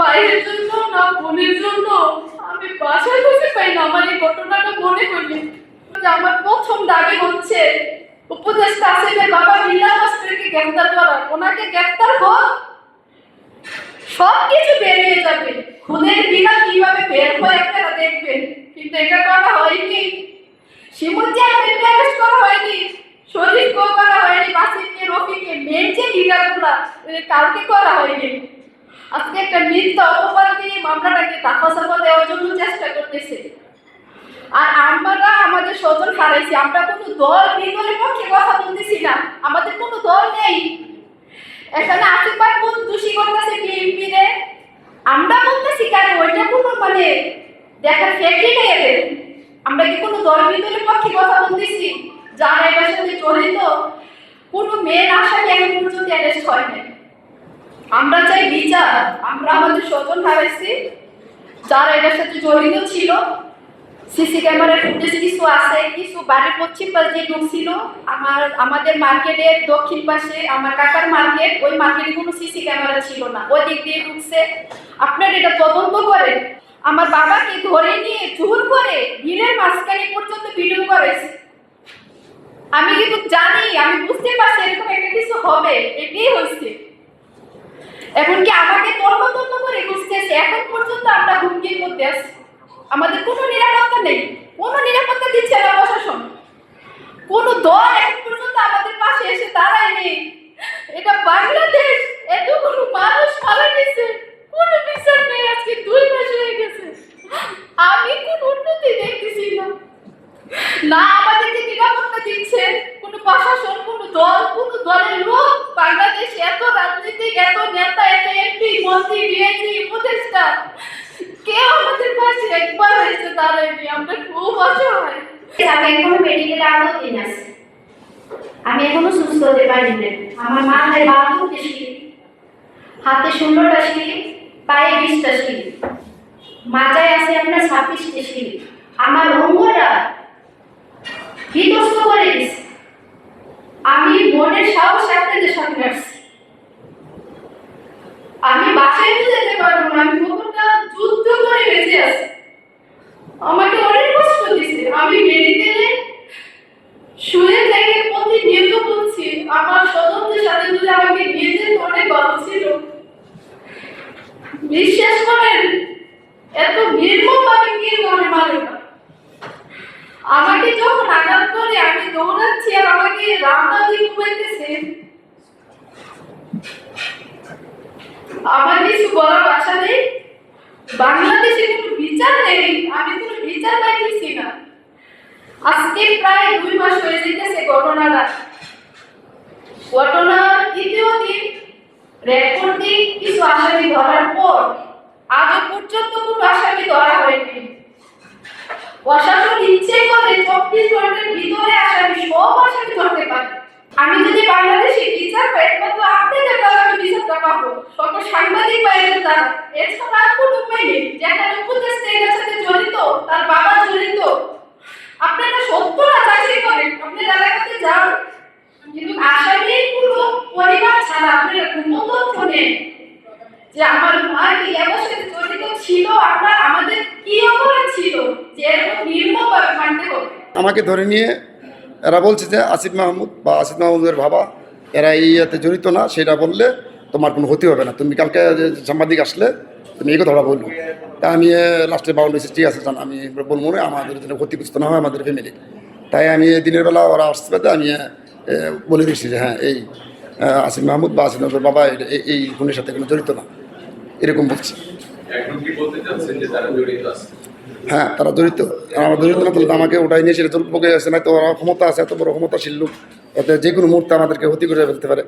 মায়ের জন্য না বোনের জন্য আমি বাসায় বসে পাই না। আমার এই ঘটনাটা মনে হইলে আমার প্রথম দাবি হচ্ছে উপদেষ্টা আসিফের বাবা বিল্লাল মাস্টারকে গ্রেফতার করা। ওনাকে গ্রেফতার হোক, সবকিছু বেরিয়ে যাবে। খুনের বিনা কিভাবে বের হয় আপনারা দেখবেন, কিন্তু এটা করা হয়নি। শিমুলজি আহমেদকে অ্যারেস্ট করা হয়নি, শরীফকে করা হয়নি, বাসিমকে, রফিককে, মেন যে লিডারগুলা কাউকে করা হয়নি। আজকে একটা মিথ্যা অপবাদ দিয়ে মামলাটাকে দাফাসাফা দেওয়ার জন্য চেষ্টা করতেছে। আর আমরা আমাদের স্বজন হারাইছি। আমরা কোনো দল বিদলের পক্ষে কথা বলতেছি না, আমাদের কোনো দল নেই। এখানে আসিফ মাহমুদ দোষী করতেছে বিএনপি রে, আমরা বলতেছি কারণ ওইটা কোনো মানে দেখার ফ্যাক্টরি নেই এদের। আমরা কি কোনো দল বিদলের পক্ষে কথা বলতেছি? যারা এটার সাথে জড়িত কোনো মেয়ের আসামি এখন পর্যন্ত অ্যারেস্ট হয়নি। আমরা চাই বিচার। আমরা আমাদের স্বজন হারাইছি যারা এটার সাথে জড়িত ছিল। সিসি ক্যামেরার ফুটেজ কিছু আছে, কিছু বাড়ির পশ্চিম পাশ দিয়ে ঢুকছিল। আমাদের মার্কেটের দক্ষিণ পাশে আমার কাকার মার্কেট, ওই মার্কেটে কোনো সিসি ক্যামেরা ছিল না, ওই দিক দিয়ে ঢুকছে। আপনার এটা তদন্ত করেন। আমার বাবাকে ধরে নিয়ে জোর করে ভিড়ের মাঝখানে পর্যন্ত ভিডিও করেছে। আমি কিন্তু জানি, আমি বুঝতে পারছি এরকম একটা কিছু হবে, এটাই হয়েছে। এখন কি আমাকে তন্ন করে খুঁজতেছে? এখন পর্যন্ত আমরা হুমকির মধ্যে আছি। আমাদের কোনো নিরাপত্তা নেই, কোনো নিরাপত্তা দিচ্ছে না প্রশাসন। কোনো দল এখন পর্যন্ত আমাদের পাশে এসে দাঁড়ায়নি। এটা বাংলাদেশ, এতগুলো মানুষ মারা গেছে, কোনো বিচার নেই। আজকে 2 মাস হয়ে গেছে, আমি কোনো উন্নতি দেখতেছি না। না আমাদেরকে নিরাপত্তা দিচ্ছে কোনো প্রশাসন, কোনো দল, কোনো দলের লোক। বাংলাদেশে এত রাজনীতিক, এত নেতা, এত এমপি, মন্ত্রী, ডিআইজি, উপদেষ্টা, কেউ আমাদের পাশে একবার এসে দাঁড়ায়নি। আমরা খুব অসহায়। আমি এখনো মেডিকেলে আরো দিন আছে, আমি এখনো সুস্থ হতে পারিনি। আমার মাথায় 12টা সিঁড়ি, হাতে 16টা সিঁড়ি, পায়ে 20টা সিঁড়ি, মাথায় আছে আপনার 26টা সিঁড়ি। আমার অঙ্গটা বিধ্বস্ত করে দিচ্ছে। আমি মনের সাহস আপনাদের সামনে আসছি। আমি বাসায় যেতে পারবো না, আমি কতটা যুদ্ধ করে বেঁচে আছি। আমাকে অনেক কষ্ট দিচ্ছে। আমি মেডিকেলে শুয়ে থেকে প্রতিনিয়ত বলছি আমার স্বজনদের সাথে যদি আমাকে নিয়ে যেতে অনেক ভালো ছিল। বিশ্বাস করেন এত নির্মমভাবে কি করে মারে না। আমাকে যখন আঘাত করে আমি দৌড়াচ্ছি আর আমাকে রান্না দিয়ে ঘুমাইতেছে, আমার কিছু বলার ভাষা নেই। বাংলাদেশে কোনো বিচার নেই, আমি কোনো বিচার পাইতেছি না। আজকে প্রায় 2 মাস হয়ে যেতেছে ঘটনার তৃতীয় দিন রেকর্ড দিন কিছু আসামি ধরার পর আজও পর্যন্ত কোনো আসামি ধরা হয়নি। প্রশাসন ইচ্ছে করে 24 ঘন্টার ভিতরে আসামি সব আসামি ধরতে পারে। আমি যদি বাংলাদেশে বিচার পাই একমাত্র আপনাদের দ্বারা আমি বিচারটা পাবো, সকল সাংবাদিক ভাইদের দ্বারা। এছাড়া আর কোনো উপায় নেই। যেখানে উপদেষ্টা এর সাথে জড়িত, তার বাবা জড়িত, আপনারা সত্যটা যাচাই করেন, আপনার এলাকাতে যান। কিন্তু আসামির পুরো পরিবার ছাড়া আপনারা কোনো তথ্য নেই যে আমার মা কি এর সাথে জড়িত ছিল, আমাদের কি অপরাধ ছিল যে এরকম নির্মমভাবে মারতে হবে। আমাকে ধরে নিয়ে এরা বলছে যে আসিফ মাহমুদ বা আসিফ মাহমুদের বাবা এরা এই ইয়েতে জড়িত না, সেটা বললে তোমার কোনো ক্ষতি হবে না। তুমি কালকে সাংবাদিক আসলে তুমি এই কথাটা বলবো। তা আমি লাস্টে বাউন্ড হয়েছি, ঠিক আছে জান, আমি বলবো না, আমাদের যেন ক্ষতিগ্রস্ত না হয় আমাদের ফ্যামিলি। তাই আমি দিনের বেলা ওরা আসতে পেতে আমি বলে দিচ্ছি যে হ্যাঁ এই আসিফ মাহমুদ বা আসিফ মাহমুদের বাবা এই খুনের সাথে কোনো জড়িত না, এরকম বলছি। হ্যাঁ তারা জড়িত। আমার জড়িত না তাহলে আমাকে ওটাই নিয়ে সেটা জোরপূর্বক আসে না, তো ওরা ক্ষমতা আছে, এত বড় ক্ষমতাশীল লোক, এতে যে কোনো মুহূর্তে আমাদেরকে ক্ষতি করে ফেলতে পারে।